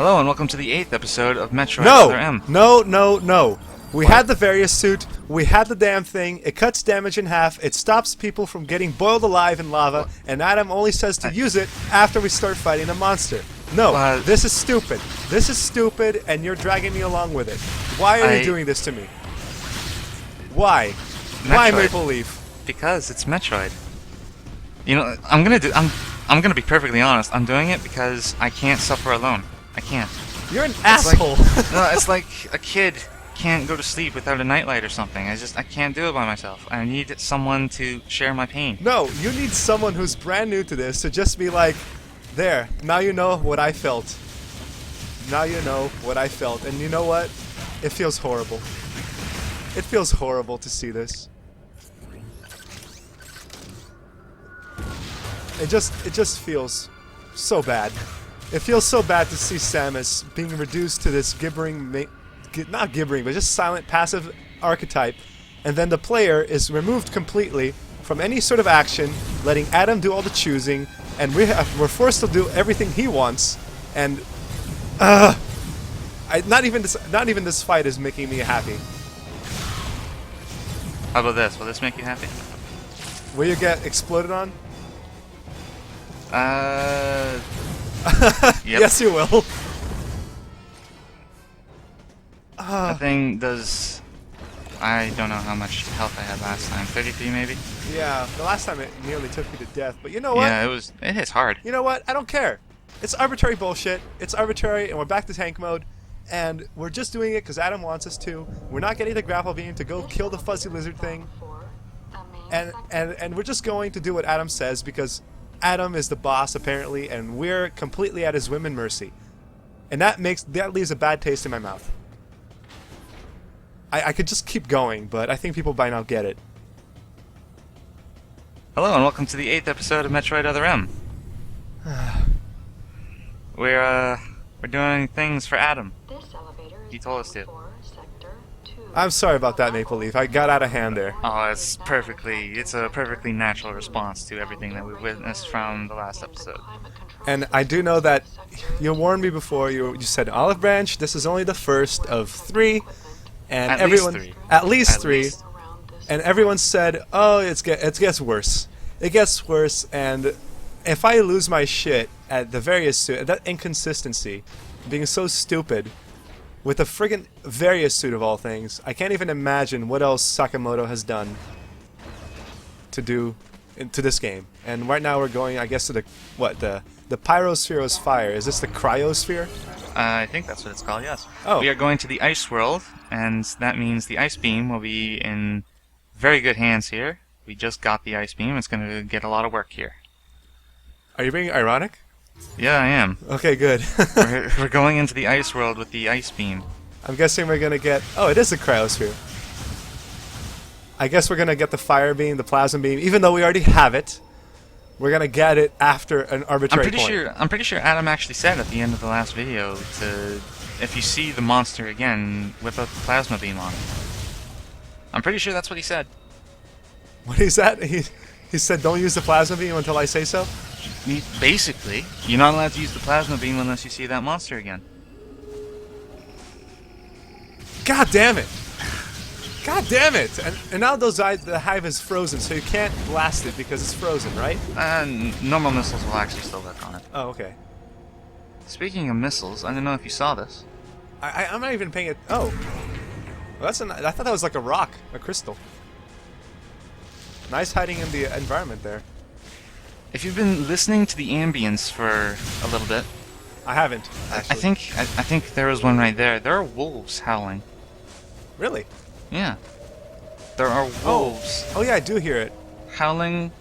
Hello and welcome to the 8th episode of Metroid No! Other M. No. We What? had the various suit, we had the damn thing, it cuts damage in half, it stops people from getting boiled alive in lava, and Adam only says to use it after we start fighting a monster. No, this is stupid. This is stupid, and you're dragging me along with it. Why are you doing this to me? Why? Why Metroid. Maple Leaf? Because it's Metroid. You know, I'm gonna be perfectly honest. I'm doing it because I can't suffer alone. I can't. You're an It's asshole. No, it's like a kid can't go to sleep without a nightlight or something. I can't do it by myself. I need someone to share my pain. No, you need someone who's brand new to this to just be like, there, now you know what I felt. Now you know what I felt. And you know what? It feels horrible. It feels horrible to see this. It just feels so bad. It feels so bad to see Samus being reduced to this gibbering, not gibbering, but just silent, passive archetype, and then the player is removed completely from any sort of action, letting Adam do all the choosing, and we're forced to do everything he wants, and not even this fight is making me happy. How about this? Will this make you happy? Will you get exploded on? Yep. Yes, you will. That thing does... I don't know how much health I had last time. 33 maybe? Yeah, the last time it nearly took me to death, but you know what? Yeah, it hits hard. You know what? I don't care. It's arbitrary bullshit. It's arbitrary, and we're back to tank mode, and we're just doing it because Adam wants us to. We're not getting the grapple beam to go kill the fuzzy lizard thing, and we're just going to do what Adam says because Adam is the boss apparently, and we're completely at his whim and mercy, and that leaves a bad taste in my mouth. I could just keep going, but I think people by now get it. Hello and welcome to the 8th episode of Metroid Other M. We're doing things for Adam. He told us to. I'm sorry about that, Maple Leaf. I got out of hand there. Oh, it's a perfectly natural response to everything that we've witnessed from the last episode. And I do know that you warned me before. You said Olive Branch. This is only the first of 3, and At everyone least 3. at least 3, least. and everyone said, "Oh, it gets worse. It gets worse." And if I lose my shit at the various that inconsistency, being so stupid. With the friggin' various suit of all things, I can't even imagine what else Sakamoto has done to this game. And right now we're going, I guess, to the Pyrosphere is fire. Is this the cryosphere? I think that's what it's called, yes. Oh. We are going to the ice world, and that means the ice beam will be in very good hands here. We just got the ice beam. It's going to get a lot of work here. Are you being ironic? Yeah, I am. Okay, good. We're going into the ice world with the ice beam. I'm guessing we're gonna get. Oh, it is the cryosphere. I guess we're gonna get the fire beam, the plasma beam, even though we already have it. We're gonna get it after an arbitrary point. I'm pretty sure Adam actually said at the end of the last video to, if you see the monster again, whip out the plasma beam on it. I'm pretty sure that's what he said. What is that? He said, "Don't use the plasma beam until I say so." Basically, you're not allowed to use the plasma beam unless you see that monster again. God damn it! God damn it! And now the hive is frozen, so you can't blast it because it's frozen, right? Normal missiles will actually still work on it. Oh, okay. Speaking of missiles, I don't know if you saw this. I'm not even paying it. Oh, well, I thought that was like a rock, a crystal. Nice hiding in the environment there. If you've been listening to the ambience for a little bit, I haven't. I think there was one right there. There are wolves howling. Really? Yeah. There are wolves Oh yeah, I do hear it. howling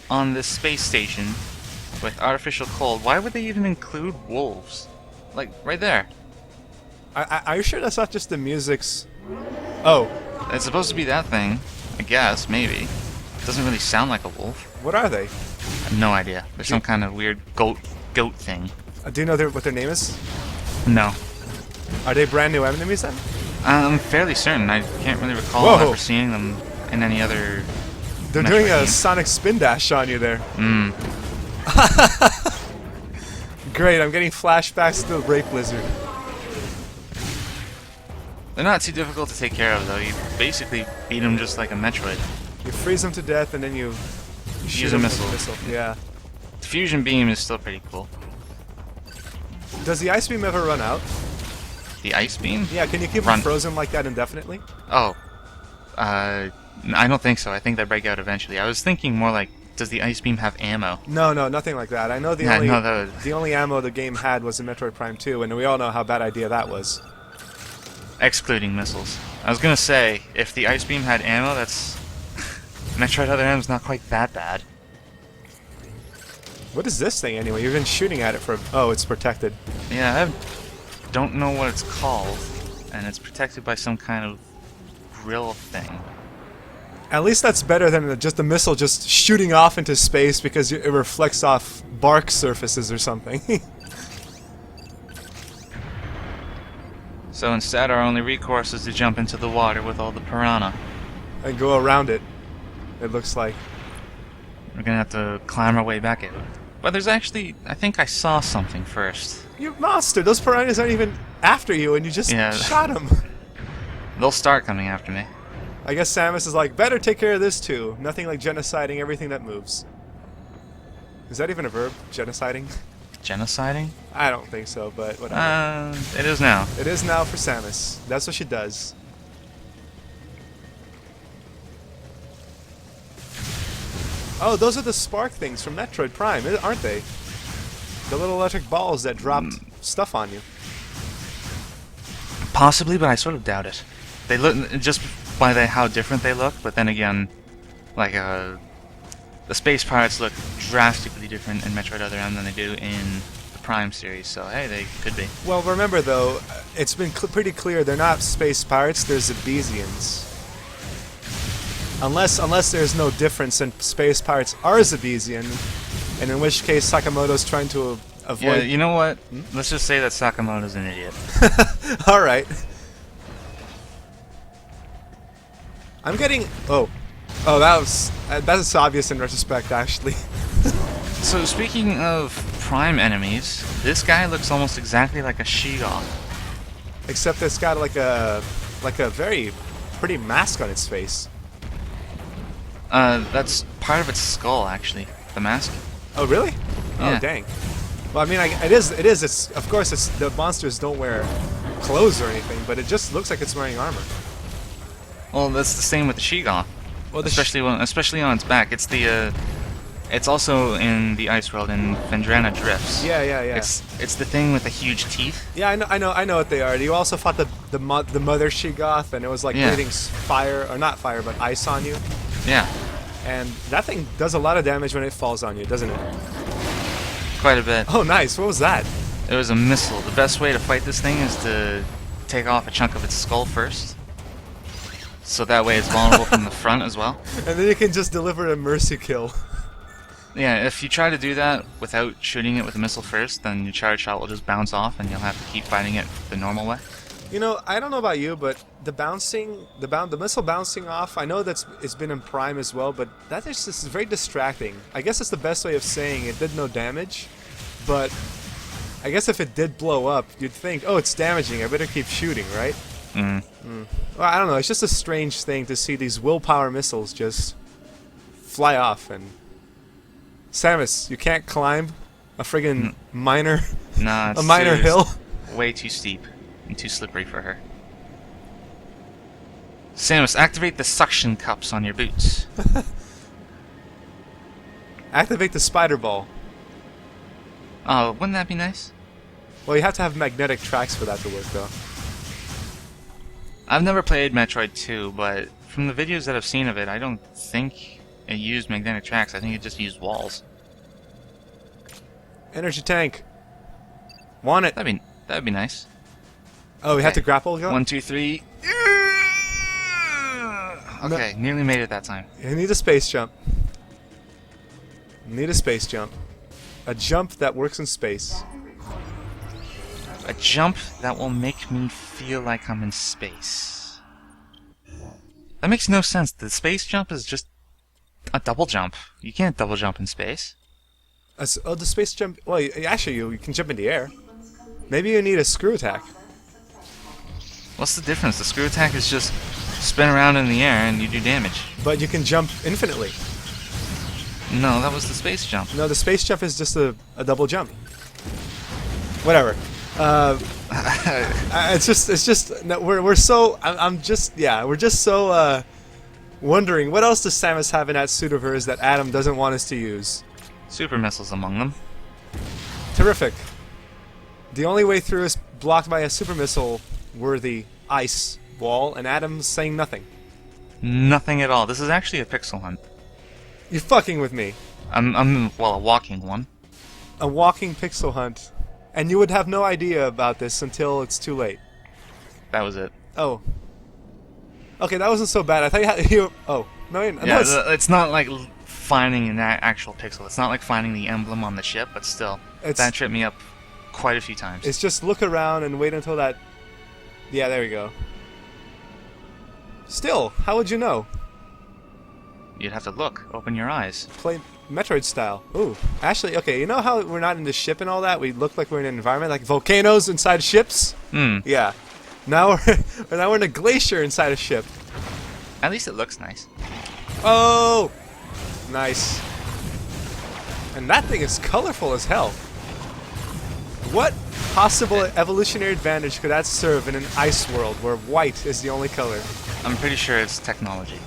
on this space station with artificial cold. Why would they even include wolves? Like, right there. Are you sure that's not just the music's... Oh. It's supposed to be that thing, I guess, maybe. It doesn't really sound like a wolf. What are they? I have no idea. There's some kind of weird goat thing. Do you know what their name is? No. Are they brand new enemies then? I'm fairly certain. I can't really recall Whoa. ever seeing them in any other... They're Metroid doing a game. sonic spin dash on you there. great, I'm getting flashbacks to the Rape Lizard. They're not too difficult to take care of, though. You basically beat them just like a Metroid. You freeze them to death, and then you shoot Use a them missile. with a missile. Yeah. The fusion beam is still pretty cool. Does the ice beam ever run out? The ice beam? Yeah, can you keep them frozen like that indefinitely? Oh. I don't think so. I think they break out eventually. I was thinking more like, does the ice beam have ammo? No, nothing like that. I know the only ammo the game had was in Metroid Prime 2, and we all know how bad idea that was. Excluding missiles. I was gonna say, if the ice beam had ammo, that's... Metroid Other M's not quite that bad. What is this thing anyway? You've been shooting at it for... Oh, it's protected. Yeah, I don't know what it's called, and it's protected by some kind of grill thing. At least that's better than just a missile just shooting off into space because it reflects off bark surfaces or something. So instead, our only recourse is to jump into the water with all the piranha. And go around it, it looks like. We're gonna have to climb our way back out. But there's actually... I think I saw something first. You monster! Those piranhas aren't even after you, and you just shot them. They'll start coming after me. I guess Samus is like, better take care of this too. Nothing like genociding everything that moves. Is that even a verb? Genociding? Genociding? I don't think so, but whatever. It is now. It is now for Samus. That's what she does. Oh, those are the spark things from Metroid Prime, aren't they? The little electric balls that dropped stuff on you. Possibly, but I sort of doubt it. They look... just by how different they look, but then again, like, the space pirates look drastically different in Metroid Other M than they do in the Prime series, so hey, they could be. Well, remember though, it's been pretty clear they're not space pirates, they're Zebesians. Unless there's no difference and space pirates are Zebesian, and in which case Sakamoto's trying to avoid... Yeah, you know what? Let's just say that Sakamoto's an idiot. Alright. I'm getting... Oh, that's obvious in retrospect, actually. So speaking of Prime enemies, this guy looks almost exactly like a Sheegoth. Except it's got like a very pretty mask on its face. That's part of its skull, actually. The mask. Oh, really? Yeah. Oh, dang. Well, I mean, it's of course, the monsters don't wear clothes or anything, but it just looks like it's wearing armor. Well, that's the same with the Sheegoth. Well, especially on its back. It's the it's also in the Ice World in Vendrana Drifts. Yeah. It's the thing with the huge teeth. Yeah, I know what they are. You also fought the mother Sheegoth, and it was like breathing fire, or not fire, but ice on you. Yeah. And that thing does a lot of damage when it falls on you, doesn't it? Quite a bit. Oh, nice. What was that? It was a missile. The best way to fight this thing is to take off a chunk of its skull first. So that way it's vulnerable from the front as well. And then you can just deliver a mercy kill. Yeah, if you try to do that without shooting it with a missile first, then your charge shot will just bounce off and you'll have to keep fighting it the normal way. You know, I don't know about you, but the missile bouncing off, I know it's been in Prime as well, but that is just very distracting. I guess it's the best way of saying it did no damage, but I guess if it did blow up, you'd think, oh, it's damaging, I better keep shooting, right? Well, I don't know, it's just a strange thing to see these willpower missiles just fly off, and... Samus, you can't climb a friggin' minor... Nah, it's a minor hill? Way too steep and too slippery for her. Samus, activate the suction cups on your boots. Activate the spider ball. Oh, wouldn't that be nice? Well, you have to have magnetic tracks for that to work, though. I've never played Metroid 2, but from the videos that I've seen of it, I don't think it used magnetic tracks. I think it just used walls. Energy tank. Want it. That'd be nice. Oh, we have to grapple? 1, 2, 3. Okay, nearly made it that time. You need a space jump. Need a space jump. A jump that works in space. A jump that will make me feel like I'm in space. That makes no sense. The space jump is just a double jump. You can't double jump in space. Oh, the space jump. Well, actually, you can jump in the air. Maybe you need a screw attack. What's the difference? The screw attack is just spin around in the air and you do damage. But you can jump infinitely. No, that was the space jump. No, the space jump is just a double jump. Whatever. It's just. No, we're so. I'm just. Yeah, we're just so. Wondering what else does Samus have in that suit of hers that Adam doesn't want us to use. Super missiles among them. Terrific. The only way through is blocked by a super missile worthy ice wall, and Adam's saying nothing. Nothing at all. This is actually a pixel hunt. You're fucking with me. Well, a walking one. A walking pixel hunt. And you would have no idea about this until it's too late. That was it. Oh. Okay, that wasn't so bad. I thought you had... oh. No, Yeah, it's not like finding an actual pixel. It's not like finding the emblem on the ship, but still. That tripped me up quite a few times. It's just look around and wait until that... Yeah, there we go. Still, how would you know? You'd have to look. Open your eyes. Play Metroid style. Ooh. Actually, okay, you know how we're not in the ship and all that? We look like we're in an environment like volcanoes inside ships? Hmm. Yeah. Now we're in a glacier inside a ship. At least it looks nice. Oh! Nice. And that thing is colorful as hell. What possible evolutionary advantage could that serve in an ice world where white is the only color? I'm pretty sure it's technology.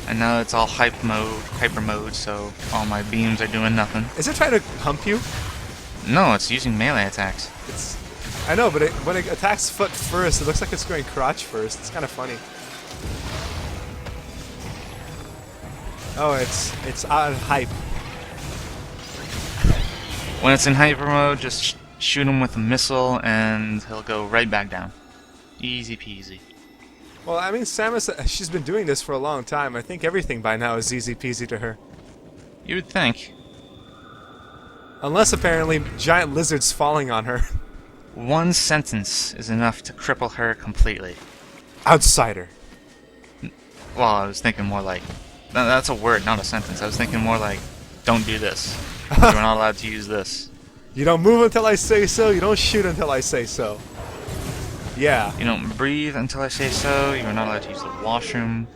And now it's all hyper mode, so all my beams are doing nothing. Is it trying to hump you? No, it's using melee attacks. I know, but when it attacks foot first, it looks like it's going crotch first. It's kind of funny. Oh, it's out of hype. When it's in hyper mode, just shoot him with a missile and he'll go right back down. Easy peasy. Well, I mean, Samus, she's been doing this for a long time. I think everything by now is easy peasy to her. You would think. Unless, apparently, giant lizards falling on her. One sentence is enough to cripple her completely. Outsider. Well, I was thinking more like... That's a word, not a sentence. I was thinking more like, don't do this. You're not allowed to use this. You don't move until I say so, you don't shoot until I say so. Yeah. You don't breathe until I say so. You're not allowed to use the washroom.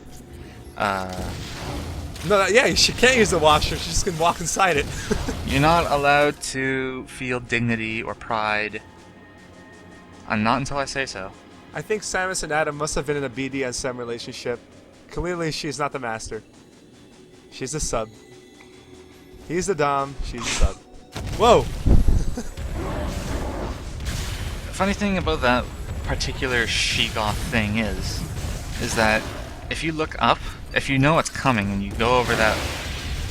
No, yeah, she can't use the washroom. She just can walk inside it. You're not allowed to feel dignity or pride. Not until I say so. I think Samus and Adam must have been in a BDSM relationship. Clearly, she's not the master. She's the sub. He's the dom. She's the sub. Whoa! Funny thing about that particular she-goth thing is that if you look up, if you know it's coming and you go over that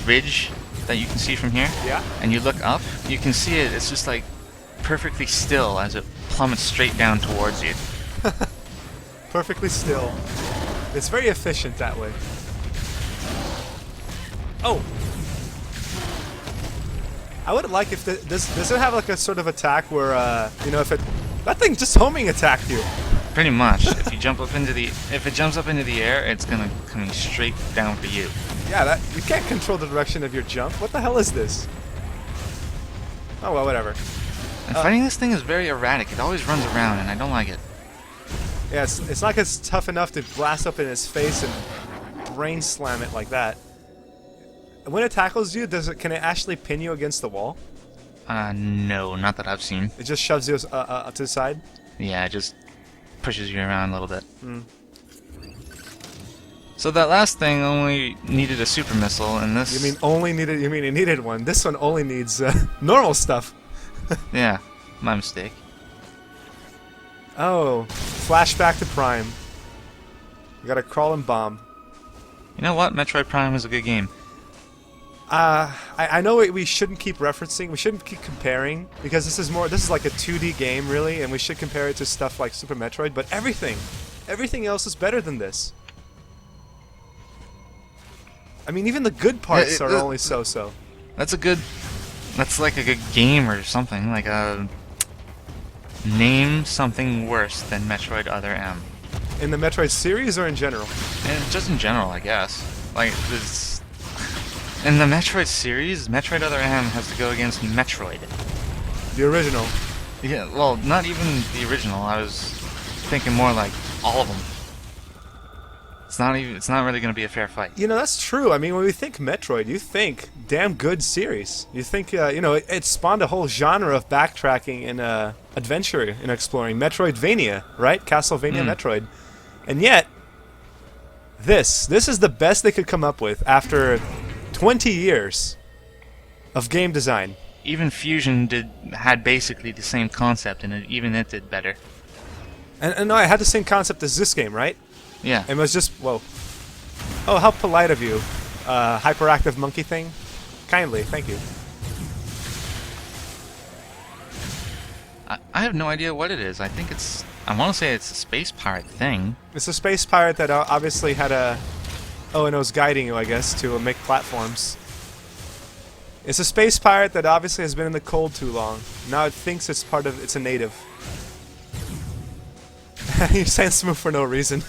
ridge that you can see from here, yeah, and you look up, you can see it. It's just like perfectly still as it plummets straight down towards you. Perfectly still. It's very efficient that way. Oh! I would like if does it have like a sort of attack where you know, if that thing just homing attacked you. Pretty much. If you jump up into if it jumps up into the air, it's coming straight down for you. Yeah, you can't control the direction of your jump. What the hell is this? Oh well, whatever. And fighting this thing is very erratic. It always runs around, and I don't like it. Yeah, it's not like it's tough enough to blast up in its face and brain slam it like that. When it tackles you, can it actually pin you against the wall? No, not that I've seen. It just shoves you to the side? Yeah, it just pushes you around a little bit. Mm. So that last thing only needed a super missile, and this... You mean it needed one. This one only needs normal stuff. Yeah, my mistake. Oh, flashback to Prime. You gotta crawl and bomb. You know what? Metroid Prime is a good game. I know we shouldn't keep referencing, we shouldn't keep comparing, because this is like a 2D game, really, and we should compare it to stuff like Super Metroid, but everything else is better than this. I mean, even the good parts are only so-so. That's like a good game or something, like name something worse than Metroid Other M. In the Metroid series or in general? And just in general, I guess. Like, this... In the Metroid series, Metroid Other M has to go against Metroid. The original. Yeah, well, not even the original. I was thinking more like all of them. It's not really going to be a fair fight. You know, that's true. I mean, when we think Metroid, you think damn good series. You think, you know, it spawned a whole genre of backtracking and adventure in exploring. Metroidvania, right? Castlevania Metroid. And yet, this is the best they could come up with after 20 years of game design. Even Fusion had basically the same concept, and even it did better. And no, I had the same concept as this game, right? Yeah. It was just, whoa. Oh, how polite of you. Hyperactive monkey thing? Kindly, thank you. I have no idea what it is. I think I want to say it's a space pirate thing. It's a space pirate that obviously had a... Oh, and it was guiding you, I guess, to make platforms. It's a space pirate that obviously has been in the cold too long. Now it thinks it's a native. You saying smooth for no reason.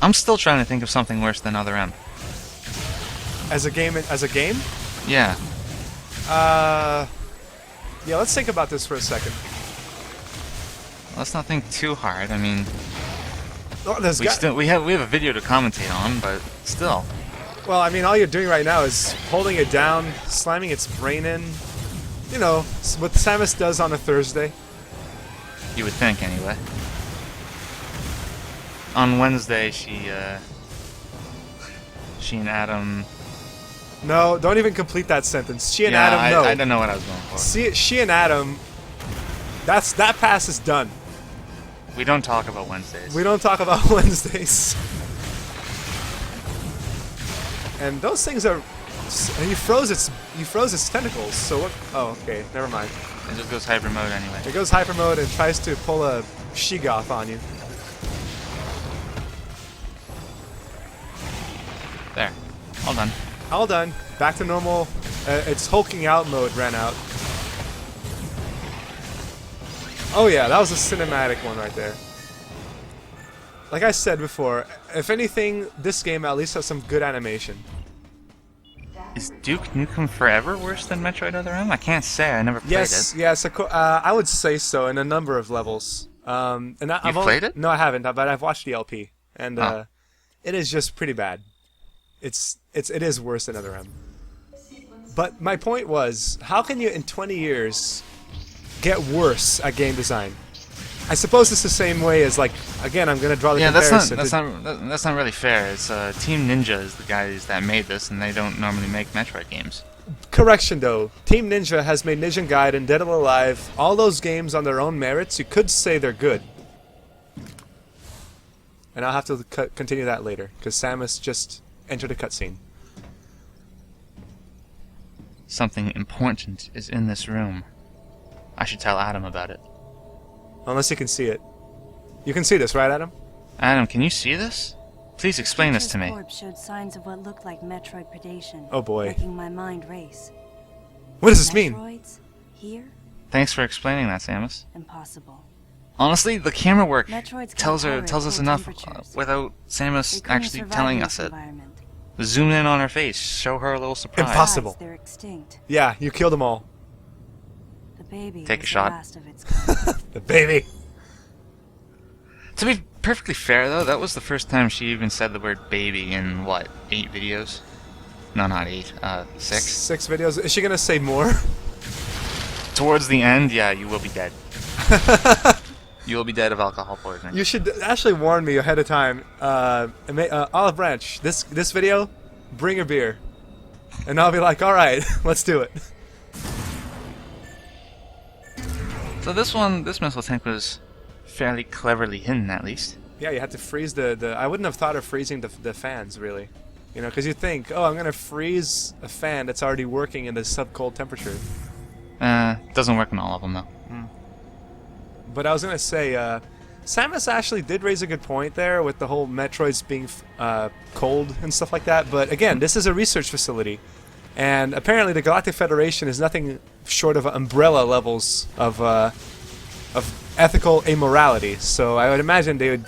I'm still trying to think of something worse than Other M. As a game? Yeah. Yeah, let's think about this for a second. Let's not think too hard. I mean, Oh, we have a video to commentate on, but still. Well, I mean, all you're doing right now is holding it down, slamming its brain in. You know, what Samus does on a Thursday. You would think, anyway. On Wednesday, she and Adam... No, don't even complete that sentence. She and Adam, no. I don't know what I was going for. She and Adam, that pass is done. We don't talk about Wednesdays. We don't talk about Wednesdays. And those things are... And you froze its tentacles, so what... Oh, okay, never mind. It just goes hyper mode anyway. It goes hyper mode and tries to pull a Sheegoth on you. There. All done. All done. Back to normal. Its hulking out mode ran out. Oh yeah, that was a cinematic one right there. Like I said before, if anything, this game at least has some good animation. Is Duke Nukem Forever worse than Metroid Other M? I can't say. I never played it. Yes, I would say so in a number of levels. And I've played it? No, I haven't, but I've watched the LP, and it is just pretty bad. It is worse than Other M. But my point was, how can you in 20 years get worse at game design? I suppose it's the same way as, like, again, I'm gonna draw the comparison. That's not really fair. It's Team Ninja is the guys that made this, and they don't normally make Metroid games. Correction, though. Team Ninja has made Ninja Gaiden, Dead or Alive, all those games on their own merits. You could say they're good. And I'll have to continue that later, because Samus just entered a cutscene. Something important is in this room. I should tell Adam about it. Unless you can see it. You can see this, right, Adam? Adam, can you see this? Please explain this to me. Corpse showed signs of what looked like Metroid predation. Oh boy. Making my mind race. What does this mean? Metroids? Here? Thanks for explaining that, Samus. Impossible. Honestly, the camera work Metroids tells us enough without Samus actually telling us it. Zoom in on her face, show her a little surprise. Impossible. They're extinct. Yeah, you killed them all. The baby Take a was shot. the last of its kind. The baby. To be perfectly fair, though, that was the first time she even said the word baby in, what, 8 videos? No, not 8. 6? 6 videos. Is she gonna say more? Towards the end, yeah, you will be dead. You will be dead of alcohol poisoning. You should actually warn me ahead of time. Olive Branch, this video, bring a beer. And I'll be like, alright, let's do it. So this missile tank was fairly cleverly hidden, at least. Yeah, you had to freeze the I wouldn't have thought of freezing the fans, really. You know, because you think, oh, I'm going to freeze a fan that's already working in the sub-cold temperature. Doesn't work in all of them, though. But I was going to say, Samus actually did raise a good point there with the whole Metroids being cold and stuff like that. But again, this is a research facility. And apparently the Galactic Federation is nothing short of umbrella levels of ethical amorality. So I would imagine they would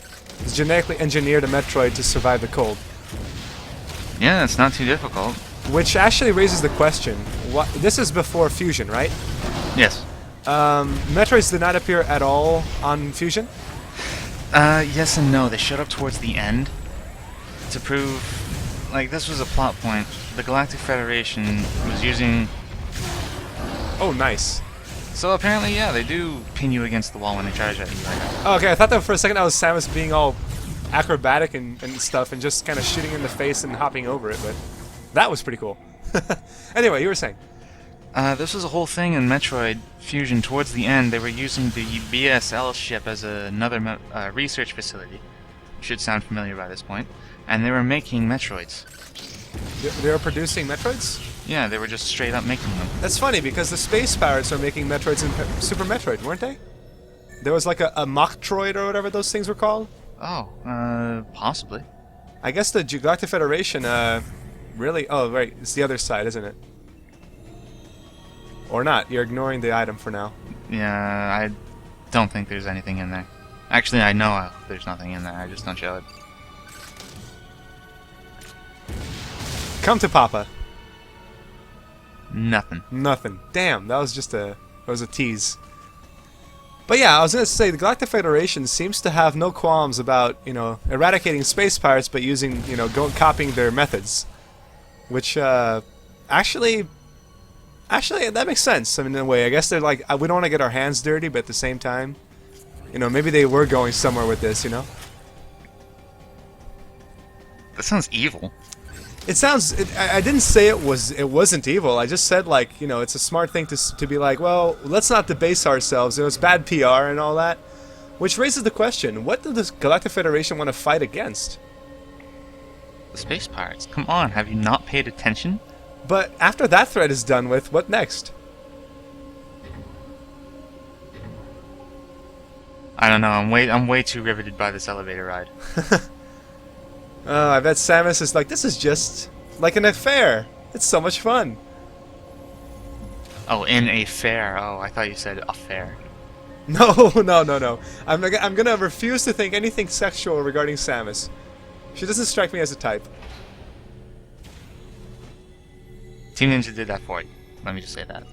genetically engineer the Metroid to survive the cold. Yeah, it's not too difficult. Which actually raises the question: what? This is before Fusion, right? Yes. Metroids did not appear at all on Fusion. Yes and no. They showed up towards the end to prove, like, this was a plot point. The Galactic Federation was using. Oh, nice. So apparently, yeah, they do pin you against the wall when they charge at you. Oh, okay, I thought that for a second that was Samus being all acrobatic and stuff and just kind of shooting in the face and hopping over it, but that was pretty cool. Anyway, you were saying. This was a whole thing in Metroid Fusion. Towards the end, they were using the BSL ship as another research facility. Should sound familiar by this point. And they were making Metroids. They were producing Metroids? Yeah, they were just straight up making them. That's funny because the Space Pirates are making Metroids in Super Metroid, weren't they? There was like a Mocktroid or whatever those things were called. Oh, possibly. I guess the Galactic Federation, really... Oh, right, it's the other side, isn't it? Or not, you're ignoring the item for now. Yeah, I don't think there's anything in there. Actually, I know there's nothing in there, I just don't show it. Come to Papa. Nothing. Nothing. Damn, that was just a tease. But yeah, I was gonna say the Galactic Federation seems to have no qualms about, you know, eradicating space pirates, but using, you know, copying their methods, which actually that makes sense. I mean, in a way, I guess they're like, we don't want to get our hands dirty, but at the same time, you know, maybe they were going somewhere with this, you know. That sounds evil. It sounds. I didn't say it wasn't evil. I just said, like, you know, it's a smart thing to be like, well, let's not debase ourselves. It was bad PR and all that, which raises the question: what did the Galactic Federation want to fight against? The space pirates. Come on, have you not paid attention? But after that thread is done with, what next? I don't know. I'm way too riveted by this elevator ride. I bet Samus is like, this is just like an affair. It's so much fun. Oh, in a fair. Oh, I thought you said affair. No, no. I'm gonna refuse to think anything sexual regarding Samus. She doesn't strike me as a type. Team Ninja did that for you. Let me just say that.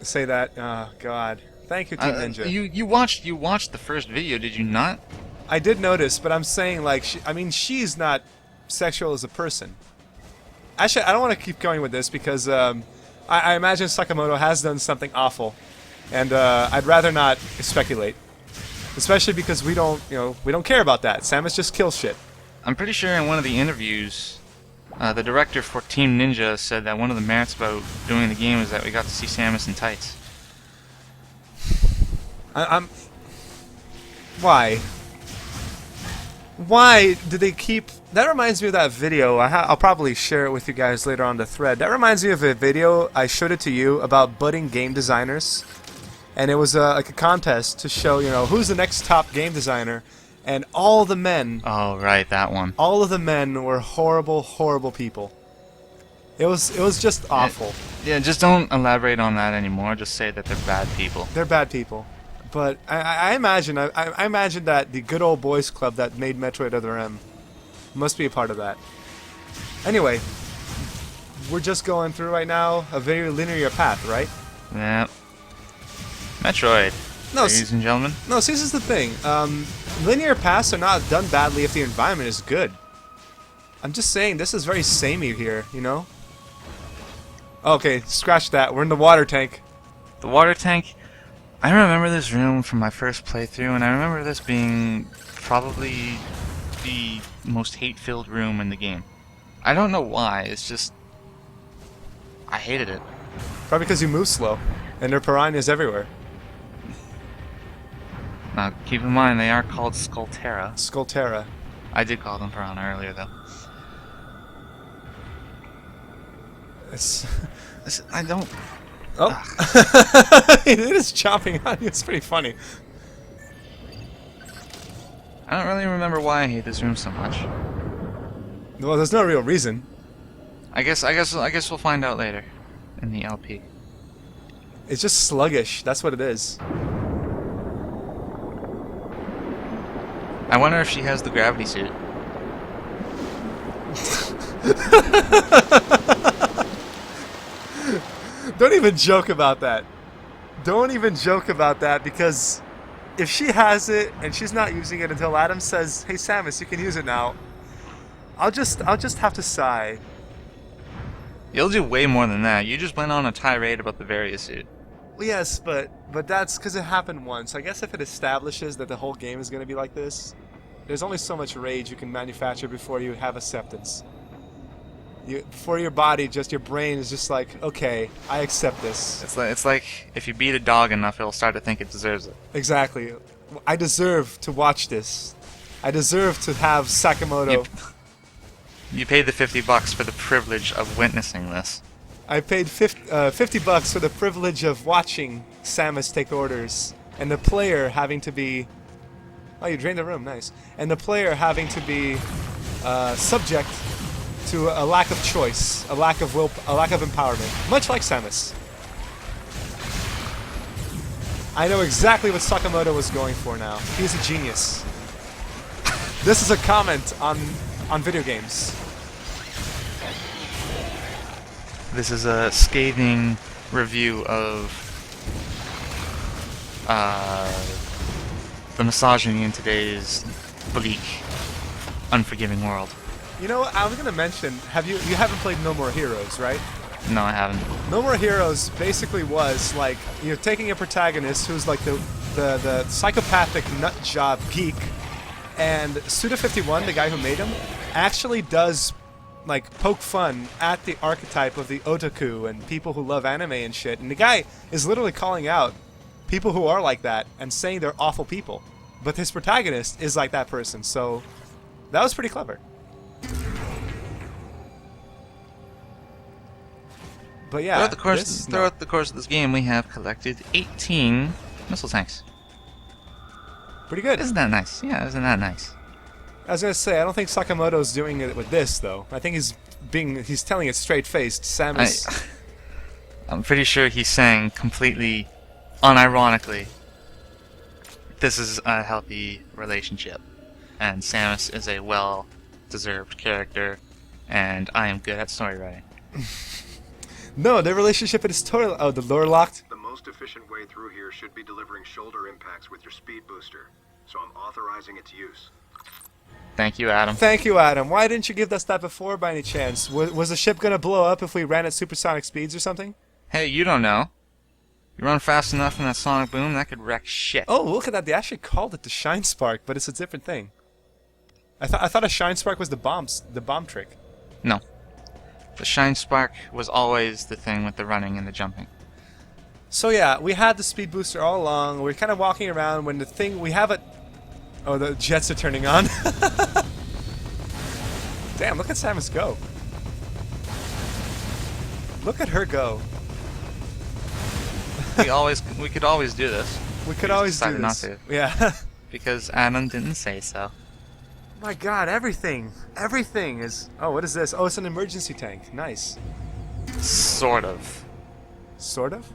Say that. Oh God. Thank you, Team Ninja. You watched the first video, did you not? I did notice, but I'm saying, like, she's not sexual as a person. Actually, I don't want to keep going with this because I imagine Sakamoto has done something awful, and I'd rather not speculate, especially because we don't care about that. Samus just kills shit. I'm pretty sure in one of the interviews, the director for Team Ninja said that one of the merits about doing the game is that we got to see Samus in tights. Why? Why do they keep... That reminds me of that video. I'll probably share it with you guys later on the thread. That reminds me of a video, I showed it to you, about budding game designers. And it was like a contest to show, you know, who's the next top game designer. And all the men... Oh, right, that one. All of the men were horrible, horrible people. It was just awful. Yeah, just don't elaborate on that anymore. Just say that they're bad people. They're bad people. But I imagine that the good old boys club that made Metroid Other M must be a part of that. Anyway, we're just going through right now a very linear path, right? Yeah. Metroid, No, ladies and gentlemen. No, see, this is the thing. Linear paths are not done badly if the environment is good. I'm just saying, this is very samey here, you know? Okay, scratch that. We're in the water tank. The water tank. I remember this room from my first playthrough, and I remember this being probably the most hate-filled room in the game. I don't know why, it's just... I hated it. Probably because you move slow, and there are piranhas everywhere. Now, keep in mind, they are called Skullterra. Skullterra. I did call them piranha earlier, though. I don't... Oh. It is chomping on you. It's pretty funny. I don't really remember why I hate this room so much. Well, there's no real reason. I guess we'll find out later in the LP. It's just sluggish. That's what it is. I wonder if she has the gravity suit. Don't even joke about that. Don't even joke about that, because if she has it and she's not using it until Adam says, "Hey Samus, you can use it now," I'll just have to sigh. You'll do way more than that. You just went on a tirade about the various suit. Yes, but that's because it happened once. I guess if it establishes that the whole game is going to be like this, there's only so much rage you can manufacture before you have acceptance. Before your body, just your brain is just like, okay, I accept this. It's like if you beat a dog enough, it'll start to think it deserves it. Exactly. I deserve to watch this. I deserve to have Sakamoto. You paid the $50 for the privilege of witnessing this. I paid $50 for the privilege of watching Samus take orders, and the player having to be... Oh, you drained the room, nice. And the player having to be subject to a lack of choice, a lack of will, a lack of empowerment, much like Samus. I know exactly what Sakamoto was going for now. He's a genius. This is a comment on video games. This is a scathing review of the misogyny in today's bleak, unforgiving world. You know what? I was gonna mention. You haven't played No More Heroes, right? No, I haven't. No More Heroes basically was like you're taking a protagonist who's like the psychopathic nut job geek, and Suda51, the guy who made him, actually does like poke fun at the archetype of the otaku and people who love anime and shit. And the guy is literally calling out people who are like that and saying they're awful people. But his protagonist is like that person, so that was pretty clever. But yeah, throughout the course of this game, we have collected 18 missile tanks. Pretty good. Isn't that nice? Yeah, isn't that nice? I was gonna say, I don't think Sakamoto's doing it with this though. I think he's telling it straight-faced. Samus. I'm pretty sure he's saying completely unironically, this is a healthy relationship, and Samus is a well-deserved character, and I am good at story writing. No, their relationship is totally... Oh, the lore locked? The most efficient way through here should be delivering shoulder impacts with your speed booster, so I'm authorizing its use. Thank you, Adam. Thank you, Adam. Why didn't you give us that before, by any chance? Was the ship gonna blow up if we ran at supersonic speeds or something? Hey, you don't know. You run fast enough in that sonic boom, that could wreck shit. Oh, look at that. They actually called it the Shine Spark, but it's a different thing. I thought a Shine Spark was the bomb trick. No. The Shine Spark was always the thing with the running and the jumping. So yeah, we had the speed booster all along. We're kind of walking around when the thing... We have it... Oh, the jets are turning on. Damn, look at Samus go. Look at her go. We could always do this. We could always do decided this. not to. Yeah. Because Adam didn't say so. My god, everything is... Oh, what is this? Oh, it's an emergency tank. Nice. Sort of. Sort of?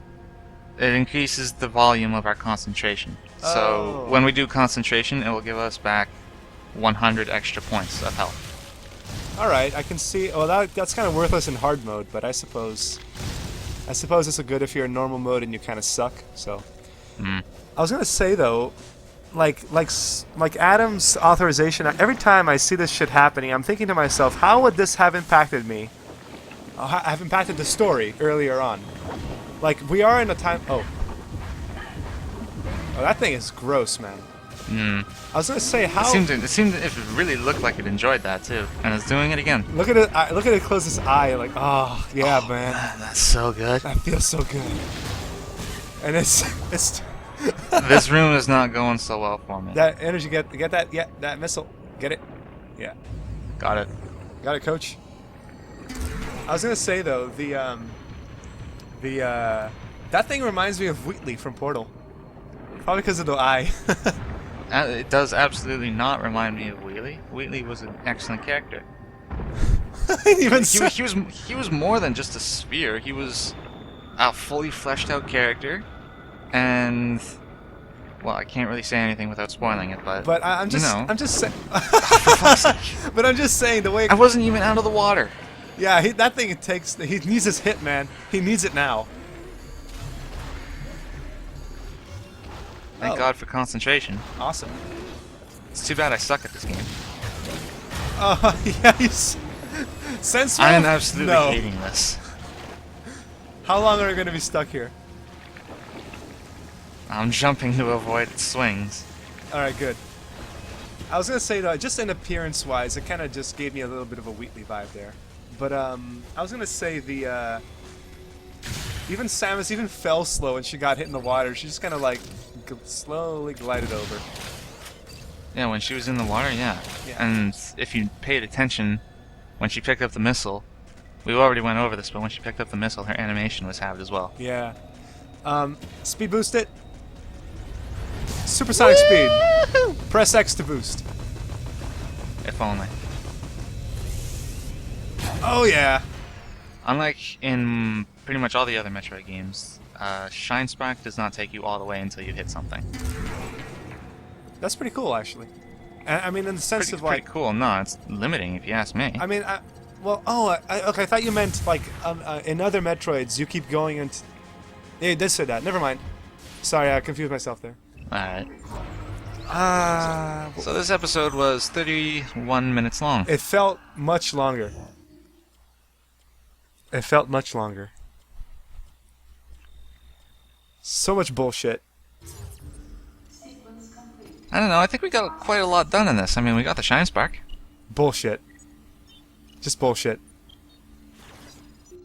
It increases the volume of our concentration. So Oh. when we do concentration, it will give us back 100 extra points of health. Alright, I can see... Oh, that's kind of worthless in hard mode, but I suppose it's a good if you're in normal mode and you kind of suck, so... Mm. I was gonna say, though, like Adam's authorization, every time I see this shit happening, I'm thinking to myself, how would this have impacted me? Have impacted the story earlier on? Like, we are in a time... Oh, that thing is gross, man. Mm. I was gonna say, how... It seemed if it really looked like it enjoyed that too, and it's doing it again. Look at it! Look at it close its eye. Like, oh yeah, man. That's so good. That feels so good. And it's This room is not going so well for me. that energy. Get that? Yeah, that missile. Get it? Yeah. Got it. Got it, coach. I was gonna say though, that thing reminds me of Wheatley from Portal. Probably because of the eye. It does absolutely not remind me of Wheatley. Wheatley was an excellent character. Even He was more than just a sphere. He was a fully fleshed out character, and well, I can't really say anything without spoiling it. But I'm just you know. I'm just saying. For fuck's sake. But I'm just saying the way. I wasn't even out of the water. Yeah, that thing takes. He needs his hit, man. He needs it now. Thank Oh. God for concentration. Awesome. It's too bad I suck at this game. Yeah, he's. Sense I am Wolf? absolutely No. hating this. How long are we going to be stuck here? I'm jumping to avoid its swings. Alright, good. I was going to say, though, just in appearance-wise, it kind of just gave me a little bit of a Wheatley vibe there. But, I was going to say the, even Samus even fell slow when she got hit in the water. She just kind of, like, slowly glided over. Yeah, when she was in the water, yeah. Yeah. And if you paid attention, when she picked up the missile, we already went over this, but when she picked up the missile, her animation was halved as well. Yeah. Speed boost it. Supersonic speed. Press X to boost. If only. Oh, yeah. Unlike in pretty much all the other Metroid games, Shine Spark does not take you all the way until you hit something. That's pretty cool, actually. I mean, in the sense Pretty, of, like... pretty cool. No, it's limiting if you ask me. I mean, okay, I thought you meant, like, in other Metroids, you keep going and... Yeah, it did say that. Never mind. Sorry, I confused myself there. Alright. So this episode was 31 minutes long. It felt much longer. It felt much longer. So much bullshit. I don't know, I think we got quite a lot done in this. I mean, we got the Shine Spark. Bullshit. Just bullshit.